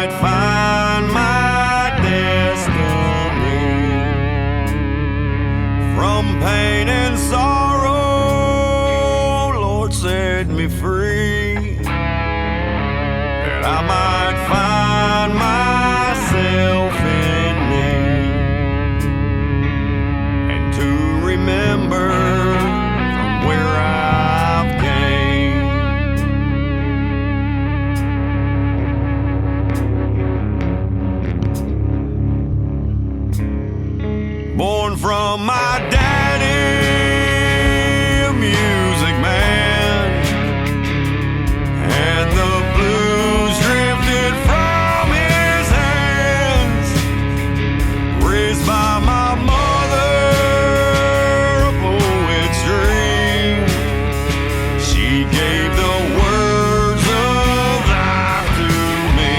might find my destiny from pain and sorrow. Lord, set me free, that I might find myself in me, and to remember from where I've came. Born from my daddy, a music man, and the blues drifted from his hands. Raised by my mother, a poet's dream. She gave the words of life to me.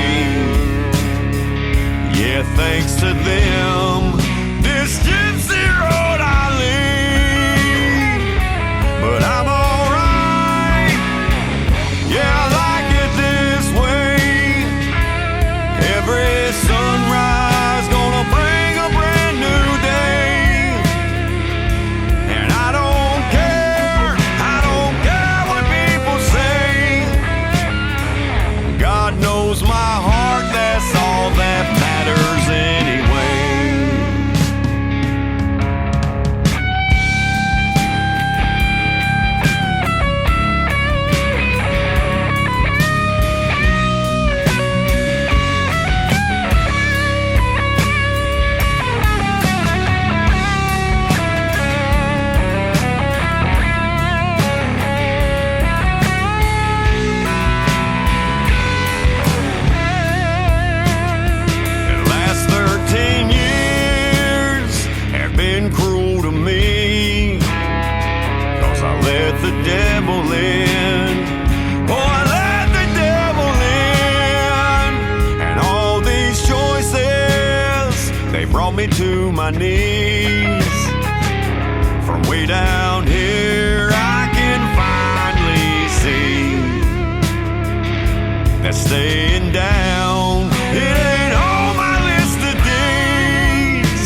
Yeah, thanks to them, this gypsy road I lead. But I'm alright, yeah, I like it this way. Every sunrise gonna bring a brand new day. And I don't care what people say. God knows my heart, that's all that matters anyway. The last 13 years have been cruel to me, 'cause I let the devil in. Oh, I let the devil in. And all these choices, they brought me to my knees. From way down here, I can finally see that staying down, it ain't on my list of days.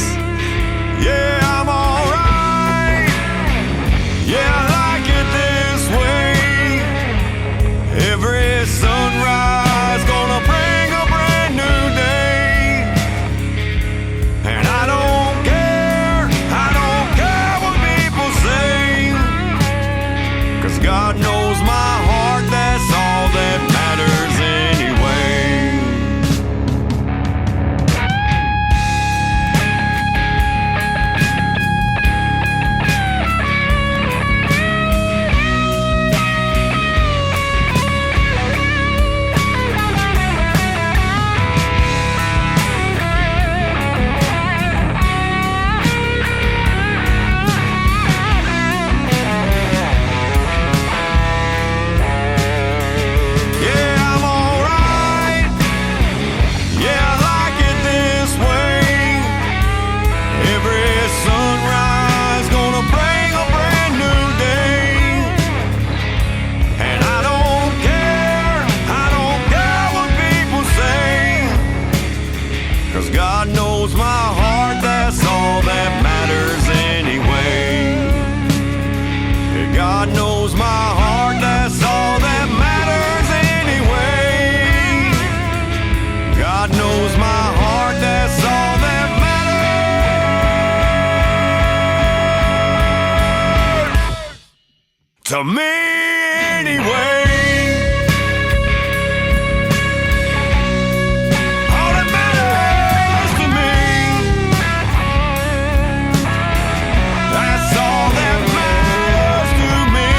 Yeah, I'm alright, yeah, I like it this way. Every sunrise gonna bring a brand new day. And I don't care what people say, 'cause God knows my heart, that's all that matters anyway. Yeah, I'm alright, yeah, I like it this way. Every sunrise gonna bring a brand new day. And I don't care what people say, 'cause God knows my heart, that's all that matters anyway. Yeah, God knows my heart, that's all that matters anyway. God knows my heart, that's all that matters to me anyway. All that matters to me, that's all that matters to me.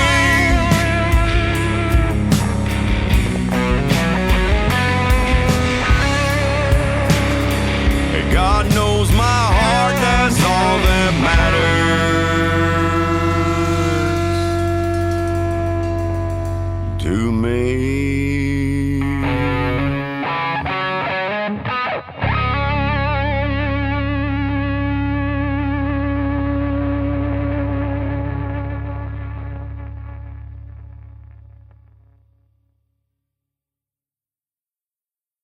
Hey, God knows my heart, that's all that matters to me.